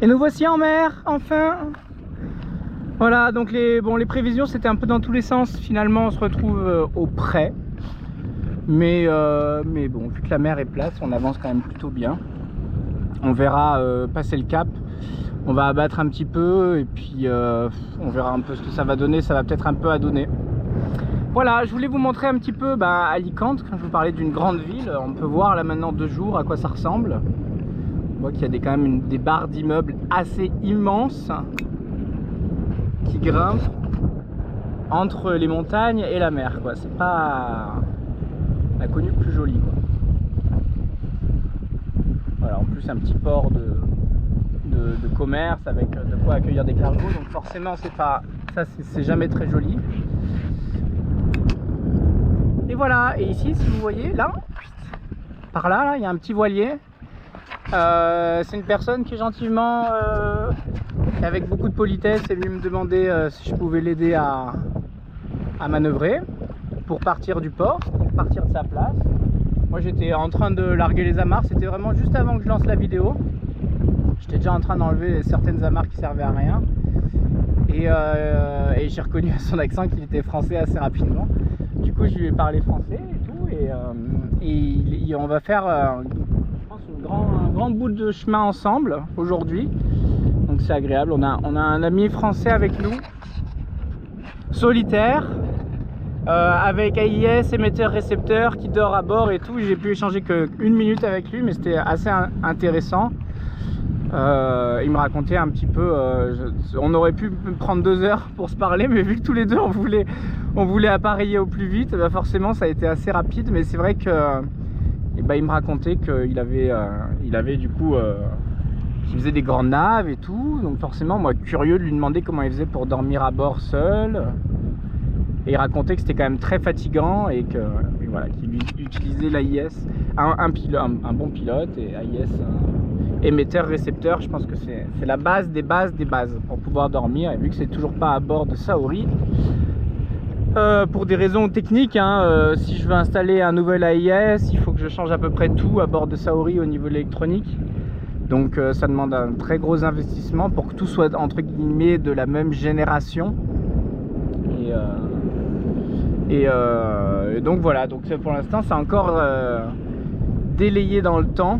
Et nous voici en mer, enfin. Voilà, donc les prévisions c'était un peu dans tous les sens. Finalement on se retrouve au près. Mais bon, vu que la mer est plate, on avance quand même plutôt bien. On verra passer le cap. On va abattre un petit peu et puis on verra un peu ce que ça va donner. Ça va peut-être un peu à donner. Voilà, je voulais vous montrer un petit peu Alicante. Quand je vous parlais d'une grande ville, on peut voir là maintenant 2 jours à quoi ça ressemble. On voit qu'il y a quand même des barres d'immeubles assez immenses qui grimpent entre les montagnes et la mer, quoi. C'est pas la connue plus jolie, quoi. Voilà, en plus un petit port de commerce avec de quoi accueillir des cargos, donc forcément c'est pas ça, c'est jamais très joli. Et voilà, et ici si vous voyez là, par là, il y a un petit voilier. C'est une personne qui est gentiment avec beaucoup de politesse est venue me demander si je pouvais l'aider à manœuvrer pour partir du port, pour partir de sa place. Moi j'étais en train de larguer les amarres, c'était vraiment juste avant que je lance la vidéo. J'étais déjà en train d'enlever certaines amarres qui servaient à rien. Et j'ai reconnu à son accent qu'il était français assez rapidement. Du coup je lui ai parlé français et tout. Et on va faire je pense un grand bout de chemin ensemble aujourd'hui. Donc c'est agréable, on a un ami français avec nous, solitaire, avec AIS, émetteur-récepteur, qui dort à bord et tout. J'ai pu échanger que 1 minute avec lui, mais c'était assez intéressant. Il me racontait un petit peu, on aurait pu prendre 2 heures pour se parler, mais vu que tous les deux on voulait appareiller au plus vite, bah forcément ça a été assez rapide. Mais c'est vrai que il me racontait qu'il avait du coup il faisait des grandes naves et tout, donc forcément moi curieux de lui demander comment il faisait pour dormir à bord seul. Et il racontait que c'était quand même très fatigant et voilà, qu'il utilisait l'AIS, un bon pilote, et AIS émetteur récepteur. Je pense que c'est la base des bases pour pouvoir dormir. Et vu que c'est toujours pas à bord de Saori, pour des raisons techniques, si je veux installer un nouvel AIS, il faut que je change à peu près tout à bord de Saori au niveau de l'électronique. Donc ça demande un très gros investissement pour que tout soit entre guillemets de la même génération. Et donc voilà, donc pour l'instant c'est encore délayé dans le temps.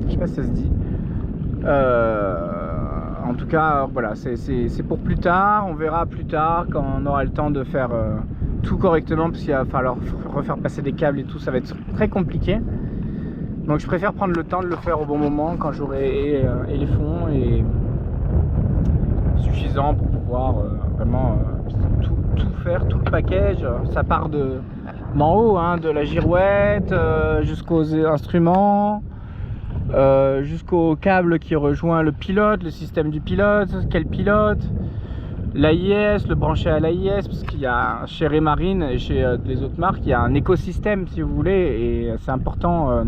Je sais pas si ça se dit. En tout cas voilà, c'est pour plus tard. On verra plus tard quand on aura le temps de faire tout correctement, parce qu'il va falloir refaire passer des câbles et tout, ça va être très compliqué. Donc je préfère prendre le temps de le faire au bon moment, quand j'aurai les fonds et suffisant pour pouvoir vraiment tout faire, tout le package. Ça part d'en haut, de la girouette jusqu'aux instruments, jusqu'au câble qui rejoint le pilote, le système du pilote, quel pilote, l'AIS, le brancher à l'AIS, parce qu'il y a chez Raymarine et chez les autres marques, il y a un écosystème si vous voulez, et c'est important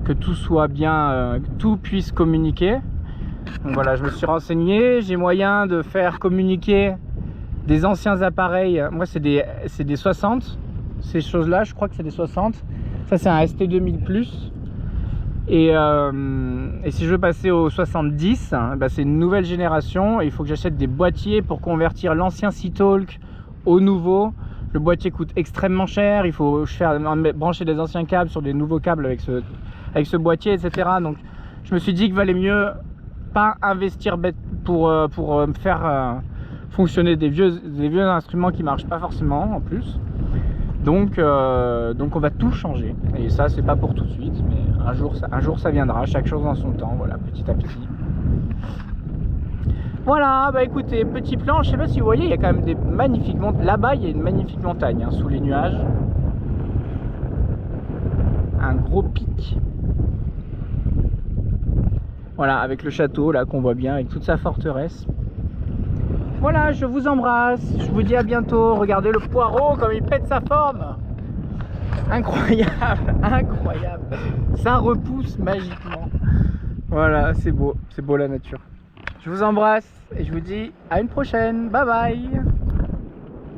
que tout soit bien, que tout puisse communiquer. Donc voilà, je me suis renseigné, j'ai moyen de faire communiquer des anciens appareils. Moi c'est des 60, ces choses là, je crois que c'est des 60. Ça c'est un ST2000 Plus. Et si je veux passer au 70, c'est une nouvelle génération et il faut que j'achète des boîtiers pour convertir l'ancien Seatalk au nouveau. Le boîtier coûte extrêmement cher, il faut brancher des anciens câbles sur des nouveaux câbles avec ce boîtier, etc. Donc je me suis dit qu'il valait mieux pas investir pour faire fonctionner des vieux instruments qui marchent pas forcément en plus. Donc on va tout changer, et ça c'est pas pour tout de suite, mais un jour ça viendra, chaque chose en son temps, voilà, petit à petit. Voilà, bah écoutez, petit plan, je sais pas si vous voyez, il y a quand même des magnifiques montagnes, là-bas il y a une magnifique montagne sous les nuages, un gros pic. Voilà, avec le château là qu'on voit bien, avec toute sa forteresse. Voilà, je vous embrasse, je vous dis à bientôt. Regardez le poireau comme il pète sa forme. Incroyable, incroyable. Ça repousse magiquement. Voilà, c'est beau la nature. Je vous embrasse et je vous dis à une prochaine. Bye bye.